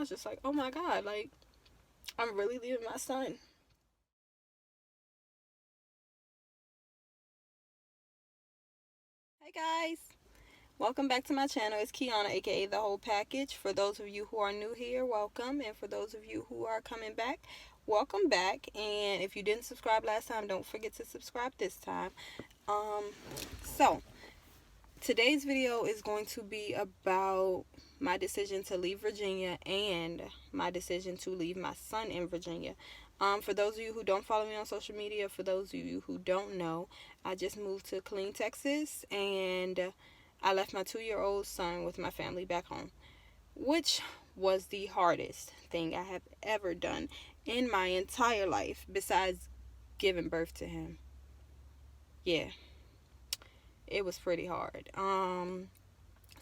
I was just like, oh my God, like, I'm really leaving my son. Hey guys, welcome back to my channel. It's Kiana, aka The Whole Package. For those of you who are new here, welcome. And for those of you who are coming back, welcome back. And if you didn't subscribe last time, don't forget to subscribe this time. Um, so today's video is going to be about my decision to leave Virginia and my decision to leave my son in Virginia. For those of you who don't follow me on social media, for those of you who don't know, I just moved to Killeen, Texas, and I left my 2-year-old son with my family back home, which was the hardest thing I have ever done in my entire life besides giving birth to him. Yeah, it was pretty hard.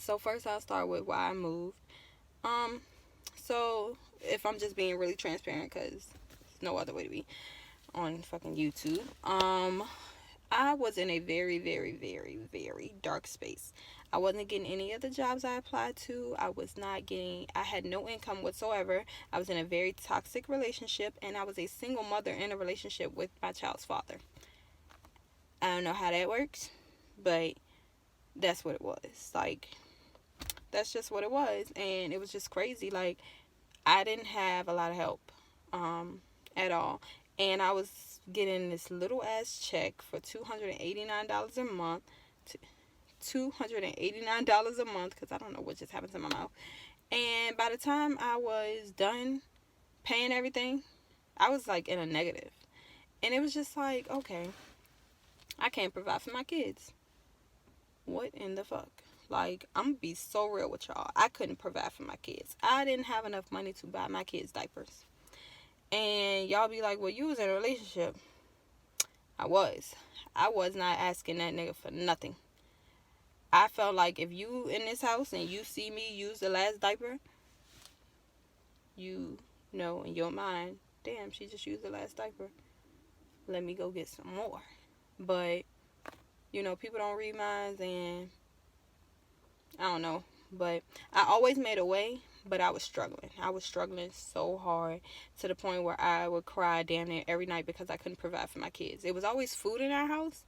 So first I'll start with why I moved. Um, so if I'm just being really transparent, because there's no other way to be on fucking YouTube. I was in a very, very, very, very dark space. I wasn't getting any of the jobs I applied to. I had no income whatsoever. I was in a very toxic relationship, and I was a single mother in a relationship with my child's father. I don't know how that works, but that's what it was. Like, that's just what it was. And it was just crazy. Like, I didn't have a lot of help at all. And I was getting this little ass check for $289 a month. $289 a month, because I don't know what just happened to my mouth. And by the time I was done paying everything, I was like in a negative. And it was just like, okay, I can't provide for my kids. What in the fuck? Like, I'm gonna be so real with y'all. I couldn't provide for my kids. I didn't have enough money to buy my kids diapers. And y'all be like, well, you was in a relationship. I was. I was not asking that nigga for nothing. I felt like if you in this house and you see me use the last diaper, you know in your mind, damn, she just used the last diaper. Let me go get some more. But, you know, people don't read minds, and I don't know. But I always made a way, but I was struggling. I was struggling so hard to the point where I would cry damn near every night because I couldn't provide for my kids. It was always food in our house,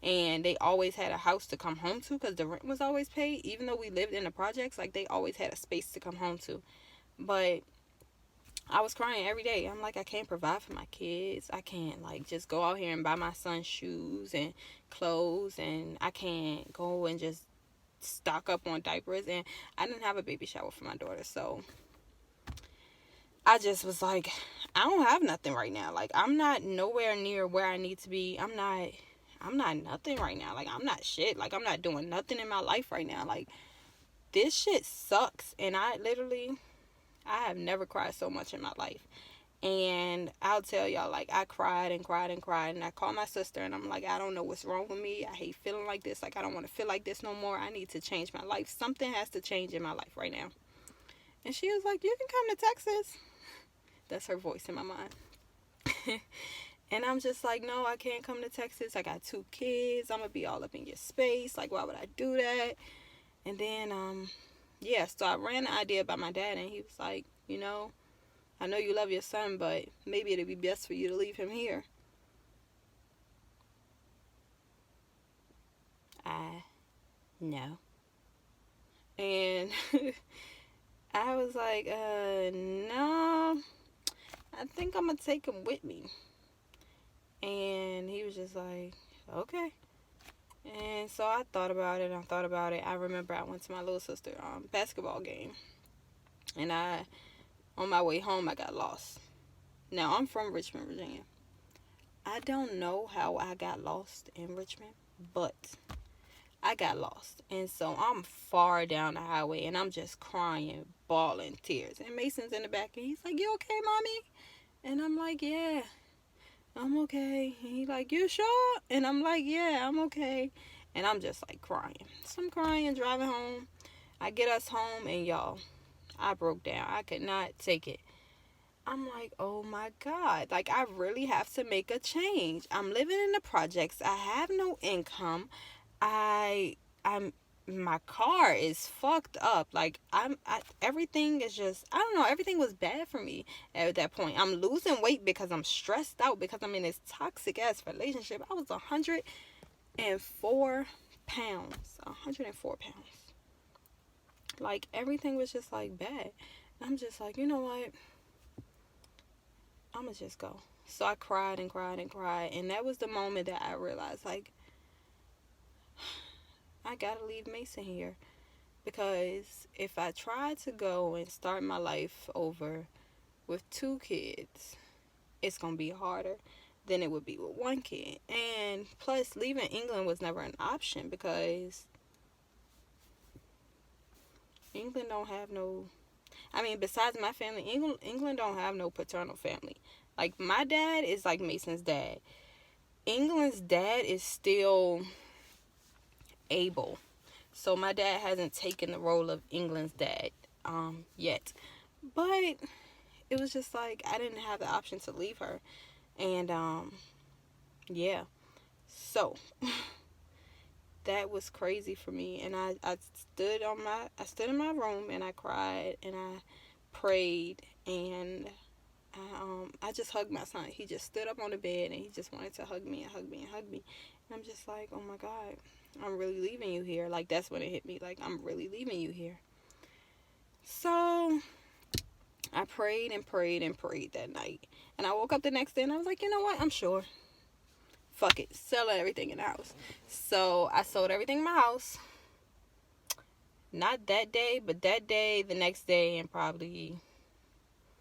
and they always had a house to come home to because the rent was always paid. Even though we lived in the projects, like, they always had a space to come home to. But I was crying every day. I'm like, I can't provide for my kids. I can't, like, just go out here and buy my son shoes and clothes, and I can't go and just stock up on diapers. And I didn't have a baby shower for my daughter, so I just was like, I don't have nothing right now. Like, I'm not nowhere near where I need to be. I'm not nothing right now. Like, I'm not shit. Like, I'm not doing nothing in my life right now. Like, this shit sucks. And I have never cried so much in my life. And I'll tell y'all, like, I cried and cried and cried. And I called my sister, and I'm like, I don't know what's wrong with me. I hate feeling like this. Like, I don't want to feel like this no more. I need to change my life. Something has to change in my life right now. And she was like, you can come to Texas. That's her voice in my mind. And I'm just like, no, I can't come to Texas. I got 2 kids. I'm going to be all up in your space. Like, why would I do that? And then, yeah, so I ran the idea by my dad, and he was like, you know, I know you love your son, but maybe it'd be best for you to leave him here. I know. And I was like, no, I think I'm going to take him with me. And he was just like, okay. And so I thought about it. I remember I went to my little sister basketball game. And on my way home, I got lost. Now, I'm from Richmond, Virginia. I don't know how I got lost in Richmond, but I got lost. And so I'm far down the highway, and I'm just crying, bawling tears. And Mason's in the back, and he's like, you okay, mommy? And I'm like, yeah, I'm okay. And he's like, you sure? And I'm like, yeah, I'm okay. And I'm just like crying. So I'm crying, driving home. I get us home, and y'all, I broke down. I could not take it. I'm like, oh my God, like, I really have to make a change. I'm living in the projects. I have no income. I'm my car is fucked up. Like everything is just, I don't know, everything was bad for me at that point. I'm losing weight because I'm stressed out because I'm in this toxic ass relationship. I was 104 pounds. 104 pounds. Like everything was just like bad. I'm just like, you know what? I'ma just go. So I cried and cried and cried, and that was the moment that I realized, like, I gotta leave Mason here. Because if I try to go and start my life over with 2 kids, it's gonna be harder than it would be with 1 kid. And plus, leaving England was never an option because England don't have no, I mean, besides my family, England don't have no paternal family. Like, my dad is like Mason's dad. England's dad is still able. So my dad hasn't taken the role of England's dad yet. But it was just like, I didn't have the option to leave her. And yeah. So that was crazy for me. And I stood in my room and I cried and I prayed and I just hugged my son. He just stood up on the bed and he just wanted to hug me and hug me and hug me. And I'm just like, oh my God, I'm really leaving you here. Like, that's when it hit me. Like, I'm really leaving you here. So I prayed and prayed and prayed that night. And I woke up the next day and I was like, you know what? I'm sure. Fuck it. Sell everything in the house. So I sold everything in my house. Not that day, but that day, the next day, and probably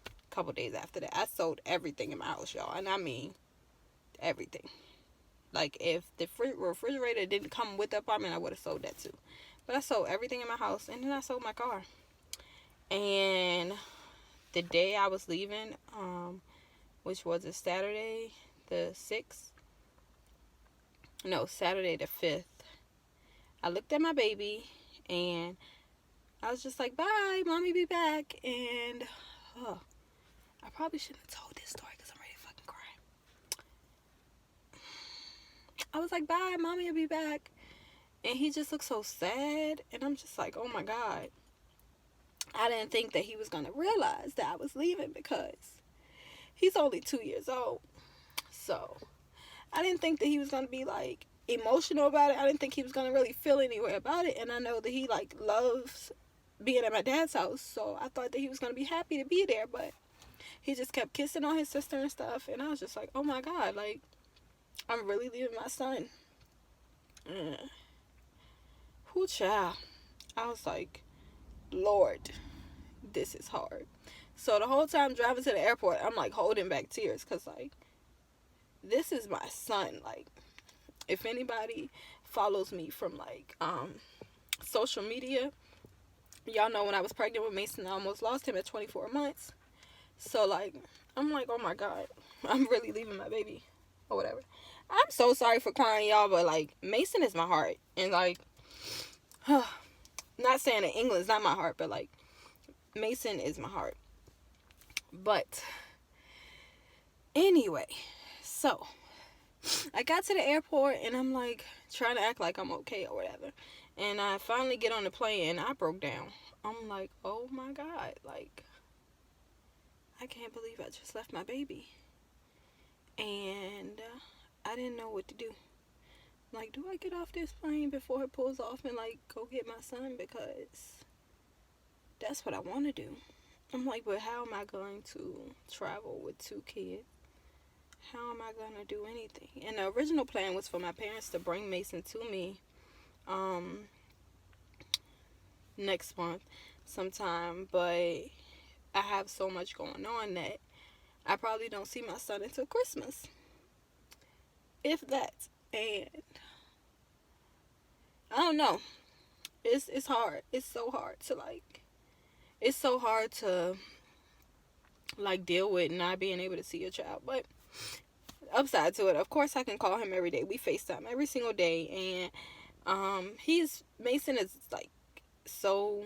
a couple days after that. I sold everything in my house, y'all. And I mean everything. Like, if the refrigerator didn't come with the apartment, I would have sold that too. But I sold everything in my house, and then I sold my car. And the day I was leaving, which was a Saturday the 6th, no, Saturday the 5th, I looked at my baby, and I was just like, bye, mommy be back. And I probably shouldn't have told this story because I'm ready to fucking cry. I was like, bye, mommy will be back. And he just looked so sad. And I'm just like, oh my God. I didn't think that he was going to realize that I was leaving because he's only 2 years old. So I didn't think that he was going to be like emotional about it. I didn't think he was going to really feel any way about it. And I know that he like loves being at my dad's house. So I thought that he was going to be happy to be there. But he just kept kissing on his sister and stuff. And I was just like, oh my God, like, I'm really leaving my son. Whoo, child. I was like, Lord, this is hard. So the whole time driving to the airport, I'm like holding back tears because, like, this is my son. Like, if anybody follows me from, like, social media, y'all know when I was pregnant with Mason, I almost lost him at 24 months. So, like, I'm like, oh my God, I'm really leaving my baby or whatever. I'm so sorry for crying, y'all, but, like, Mason is my heart. And, like, not saying that England's not my heart, but, like, Mason is my heart. But anyway, so I got to the airport and I'm like trying to act like I'm okay or whatever. And I finally get on the plane and I broke down. I'm like, oh my God, like, I can't believe I just left my baby. And I didn't know what to do. Like, do I get off this plane before it pulls off and, like, go get my son? Because that's what I want to do. I'm like, but how am I going to travel with 2 kids? How am I going to do anything? And the original plan was for my parents to bring Mason to me next month sometime. But I have so much going on that I probably don't see my son until Christmas. If that. And I don't know. It's hard. It's so hard to, like, it's so hard to, like, deal with not being able to see your child. But upside to it, of course, I can call him every day. We FaceTime every single day. And Mason is, like, so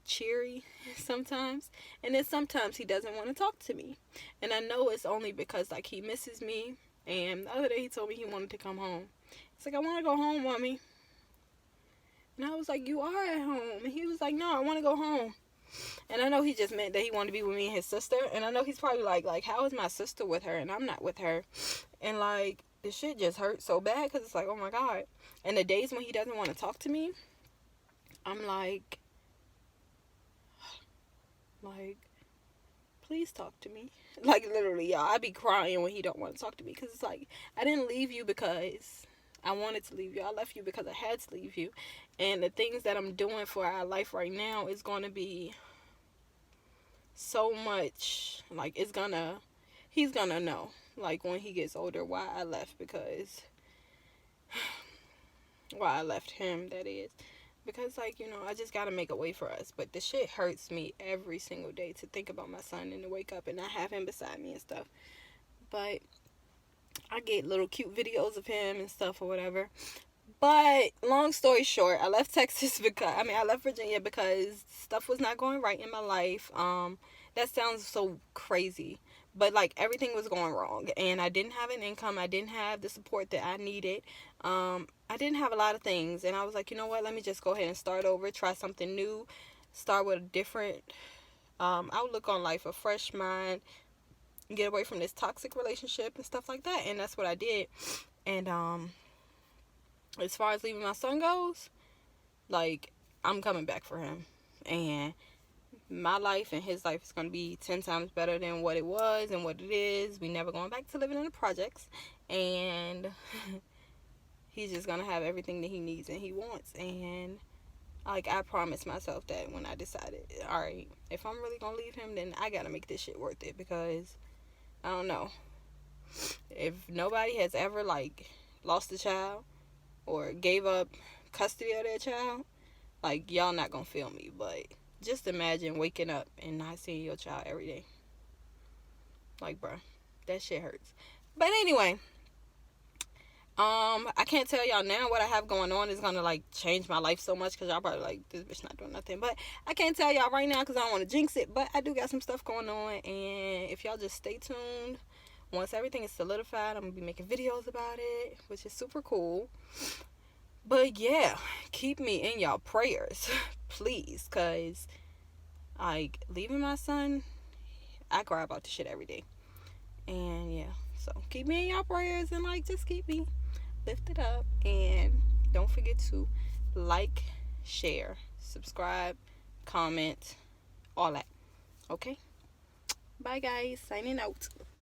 cheery sometimes. And then sometimes he doesn't want to talk to me. And I know it's only because, like, he misses me. And the other day he told me he wanted to come home. It's like, I want to go home, mommy. And I was like, you are at home. And he was like, no, I want to go home. And I know he just meant that he wanted to be with me and his sister. And I know he's probably like, how is my sister with her and I'm not with her? And like, the shit just hurts so bad because it's like, oh my God. And the days when he doesn't want to talk to me, I'm like, please talk to me. Like, literally, y'all, I be crying when he don't want to talk to me. Because it's like, I didn't leave you because I wanted to leave you. I left you because I had to leave you. And the things that I'm doing for our life right now is going to be so much, like, he's gonna know, like, when he gets older, why I left, because why I left him, that is, because, like, you know, I just gotta make a way for us. But the shit hurts me every single day to think about my son and to wake up and not have him beside me and stuff. But I get little cute videos of him and stuff or whatever. But long story short, I left Texas I left Virginia because stuff was not going right in my life. That sounds so crazy, but like everything was going wrong, and I didn't have an income. I didn't have the support that I needed. I didn't have a lot of things, and I was like, you know what? Let me just go ahead and start over, try something new, start with a different outlook on life, a fresh mind, get away from this toxic relationship and stuff like that. And that's what I did. And as far as leaving my son goes, like, I'm coming back for him, and my life and his life is going to be 10 times better than what it was and what it is. We never going back to living in the projects, and he's just going to have everything that he needs and he wants. And like, I promised myself that when I decided, all right, if I'm really going to leave him, then I got to make this shit worth it, because I don't know, if nobody has ever like lost a child or gave up custody of their child, like, y'all not gonna feel me. But just imagine waking up and not seeing your child every day. Like, bruh, that shit hurts. But anyway, I can't tell y'all now what I have going on is gonna like change my life so much, because y'all probably like, this bitch not doing nothing. But I can't tell y'all right now because I don't want to jinx it. But I do got some stuff going on, and if y'all just stay tuned, once everything is solidified, I'm gonna be making videos about it, which is super cool. But yeah, keep me in y'all prayers, please, because like, leaving my son, I cry about this shit every day. And yeah, so keep me in y'all prayers, and like, just keep me lifted up. And don't forget to like, share, subscribe, comment, all that. Okay, bye guys, signing out.